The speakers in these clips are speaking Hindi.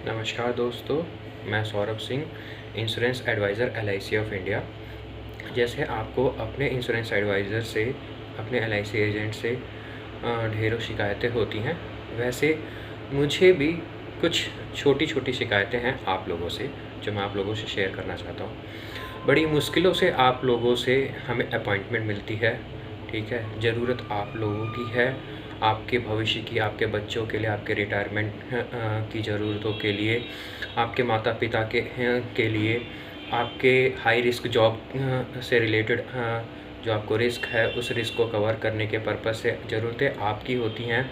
नमस्कार दोस्तों, मैं Saurabh Singh, insurance advisor LIC of India. जैसे आपको अपने इंश्योरेंस एडवाइज़र से, अपने LIC एजेंट से ढेरों शिकायतें होती हैं, वैसे मुझे भी कुछ छोटी-छोटी शिकायतें हैं आप लोगों से, जो मैं आप लोगों से शेयर करना चाहता हूँ। बड़ी मुश्किलों से आप लोगों से हमें अपॉइंटमेंट मिलती है, ठीक है? ज़रूरत आप लोगों की है, आपके भविष्य की, आपके बच्चों के लिए, आपके रिटायरमेंट की ज़रूरतों के लिए, आपके माता-पिता के लिए, आपके हाई रिस्क जॉब से रिलेटेड जो आपको रिस्क है, उस रिस्क को कवर करने के पर्पज़ से ज़रूरतें आपकी होती हैं।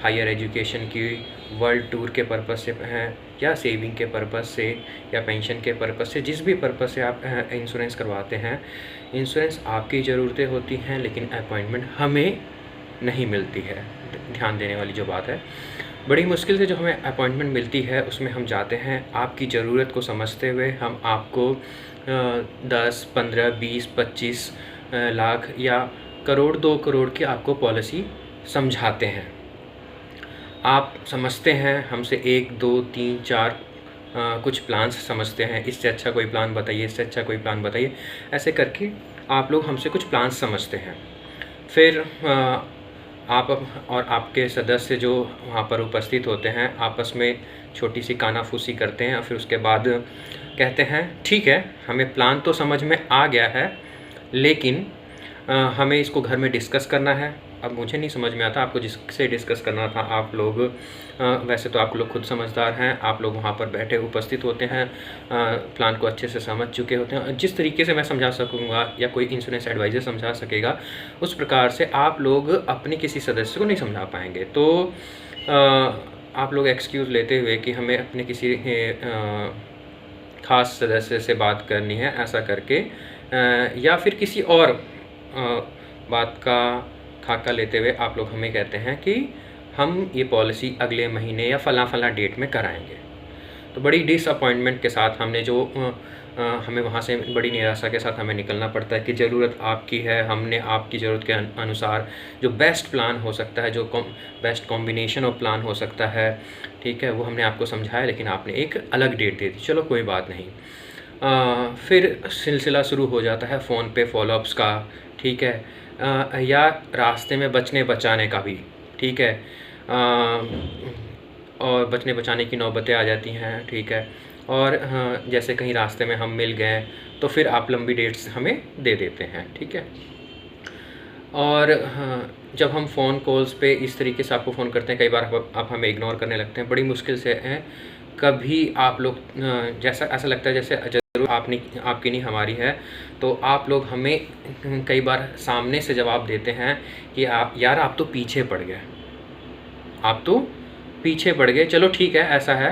हायर एजुकेशन की, वर्ल्ड टूर के पर्पज़ से हैं, या सेविंग के पर्पज़ से, या पेंशन के पर्पज़ से, जिस भी पर्पज़ से आप इंश्योरेंस करवाते हैं, इंश्योरेंस आपकी ज़रूरतें होती हैं, लेकिन अपॉइंटमेंट हमें नहीं मिलती है। ध्यान देने वाली जो बात है, बड़ी मुश्किल से जो हमें अपॉइंटमेंट मिलती है, उसमें हम जाते हैं आपकी ज़रूरत को समझते हुए। हम आपको 10, 15, 20, 25 लाख या करोड़, 2 करोड़ की आपको पॉलिसी समझाते हैं। आप समझते हैं हमसे 1, 2, 3, 4 कुछ प्लान्स समझते हैं, इससे अच्छा कोई प्लान बताइए, इससे अच्छा कोई प्लान बताइए। ऐसे करके आप लोग हमसे कुछ प्लान्स समझते हैं। फिर आप और आपके सदस्य जो वहाँ पर उपस्थित होते हैं, आपस में छोटी-सी कानाफूसी करते हैं और फिर उसके बाद कहते हैं, ठीक है, हमें प्लान तो समझ में आ गया है, लेकिन हमें इसको घर में डिस्कस करना है। अब मुझे नहीं समझ में आता आपको जिससे डिस्कस करना था। आप लोग वैसे तो आप लोग खुद समझदार हैं, आप लोग वहाँ पर बैठे उपस्थित होते हैं, प्लान को अच्छे से समझ चुके होते हैं। जिस तरीके से मैं समझा सकूँगा या कोई इंश्योरेंस एडवाइज़र समझा सकेगा, उस प्रकार से आप लोग अपने किसी सदस्य को नहीं समझा पाएँगे। तो आप लोग एक्सक्यूज़ लेते हुए कि हमें अपने किसी ख़ास सदस्य से बात करनी है, ऐसा करके या फिर किसी और बात का खाका लेते हुए आप लोग हमें कहते हैं कि हम ये पॉलिसी अगले महीने या फ़लाँ-फ़लाँ डेट में कराएँगे। तो बड़ी डिसअपॉइंटमेंट के साथ हमने जो हमें वहाँ से बड़ी निराशा के साथ हमें निकलना पड़ता है कि ज़रूरत आपकी है, हमने आपकी ज़रूरत के अनुसार जो बेस्ट प्लान हो सकता है, जो बेस्ट कॉम्बिनेशन ऑफ प्लान हो सकता है, ठीक है, वो हमने आपको समझाया, लेकिन आपने एक अलग डेट दे दी। चलो कोई बात नहीं। फिर सिलसिला शुरू हो जाता है फ़ोन पे फ़ॉलो-अप्स का, ठीक है, या रास्ते में बचने-बचाने का भी, ठीक है। और बचने-बचाने की नौबतें आ जाती हैं, ठीक है। और जैसे कहीं रास्ते में हम मिल गए, तो फिर आप लंबी डेट्स हमें दे देते हैं, ठीक है। और जब हम फ़ोन कॉल्स पे इस तरीके से आपको फ़ोन करते हैं, कई बार आप हमें इग्नोर करने लगते हैं, बड़ी मुश्किल से हैं। कभी आप लोग जैसा ऐसा लगता है जैसे ज़रूर आपकी नहीं हमारी है, तो आप लोग हमें कई बार सामने से जवाब देते हैं कि यार आप तो पीछे पड़ गए, आप तो पीछे पड़ गए, चलो ठीक है, ऐसा है।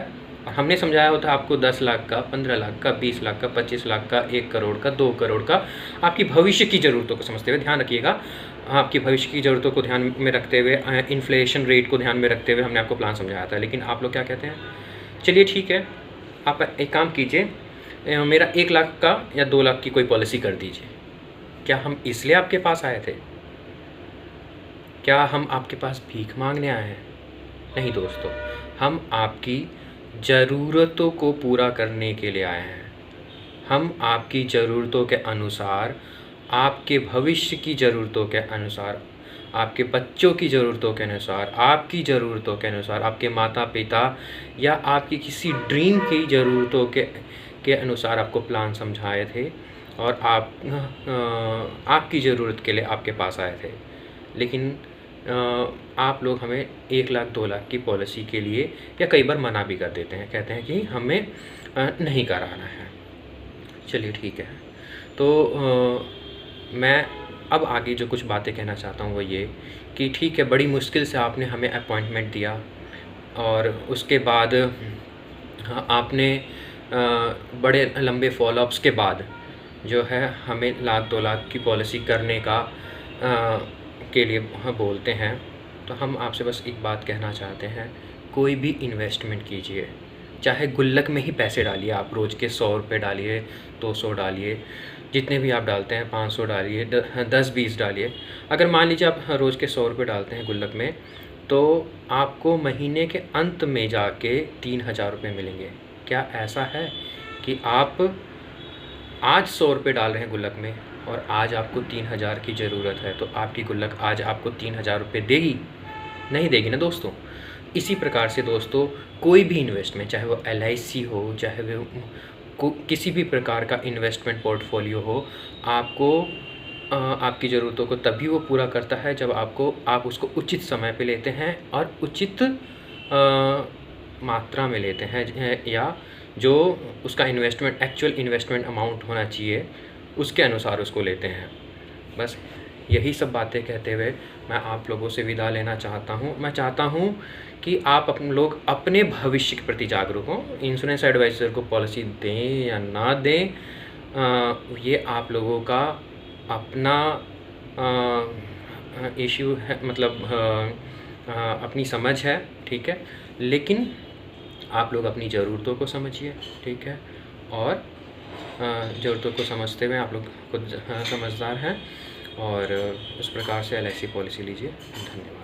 और हमने समझाया होता आपको 10 लाख का, 15 लाख का, 20 लाख का, 25 लाख का, 1 करोड़ का, 2 करोड़ का, आपकी भविष्य की ज़रूरतों को समझते हुए, ध्यान रखिएगा, आपकी भविष्य की ज़रूरतों को ध्यान में रखते हुए, इन्फ्लेशन रेट को ध्यान में रखते हुए हमने आपको प्लान समझाया था। लेकिन आप लोग क्या कहते हैं, चलिए ठीक है, आप एक काम कीजिए, मेरा 1 लाख का या 2 लाख की कोई पॉलिसी कर दीजिए। क्या हम इसलिए आपके पास आए थे? क्या हम आपके पास भीख मांगने आए हैं? नहीं दोस्तों, हम आपकी ज़रूरतों को पूरा करने के लिए आए हैं। हम आपकी ज़रूरतों के अनुसार, आपके भविष्य की ज़रूरतों के अनुसार, आपके बच्चों की ज़रूरतों के अनुसार, आपकी ज़रूरतों के अनुसार, आपके माता-पिता या आपकी किसी ड्रीम की ज़रूरतों के अनुसार आपको प्लान समझाए थे, और आपकी ज़रूरत के लिए आपके पास आए थे। लेकिन आप लोग हमें 1 लाख 2 लाख की पॉलिसी के लिए या कई बार मना भी कर देते हैं, कहते हैं कि हमें नहीं कराना है। चलिए ठीक है। तो मैं अब आगे जो कुछ बातें कहना चाहता हूँ वो ये कि ठीक है, बड़ी मुश्किल से आपने हमें अपॉइंटमेंट दिया, और उसके बाद आपने बड़े लंबे फ़ॉलो-अप्स के बाद जो है हमें 1 लाख 2 लाख की पॉलिसी करने का के लिए बोलते हैं। तो हम आपसे बस एक बात कहना चाहते हैं, कोई भी इन्वेस्टमेंट कीजिए, चाहे गुल्लक में ही पैसे डालिए, आप रोज़ के 100 रुपये डालिए, 200 डालिए, जितने भी आप डालते हैं, 500 डालिए, 10-20 डालिए। अगर मान लीजिए आप रोज़ के 100 रुपये डालते हैं गुल्लक में, तो आपको महीने के अंत में जाके 3,000 रुपये मिलेंगे। क्या ऐसा है कि आप आज 100 रुपये डाल रहे हैं गुल्लक में और आज आपको 3,000 की ज़रूरत है, तो आपकी गुल्लक आज आपको 3,000 रुपये देगी? नहीं देगी ना दोस्तों। इसी प्रकार से दोस्तों कोई भी इन्वेस्टमेंट, चाहे वो LIC हो, चाहे वो किसी भी प्रकार का इन्वेस्टमेंट पोर्टफोलियो हो, आपको आपकी ज़रूरतों को तभी वो पूरा करता है जब आप उसको उचित समय पे लेते हैं और उचित मात्रा में लेते हैं, या जो उसका एक्चुअल इन्वेस्टमेंट अमाउंट होना चाहिए उसके अनुसार उसको लेते हैं। बस यही सब बातें कहते हुए मैं आप लोगों से विदा लेना चाहता हूँ। मैं चाहता हूँ कि आप लोग अपने भविष्य के प्रति जागरूक हों। इंश्योरेंस एडवाइज़र को पॉलिसी दें या ना दें, ये आप लोगों का अपना इश्यू है, मतलब अपनी समझ है, ठीक है। लेकिन आप लोग अपनी ज़रूरतों को समझिए, ठीक है, और ज़रूरतों को समझते हुए आप लोग खुद समझदार हैं और उस प्रकार से LIC पॉलिसी लीजिए। धन्यवाद।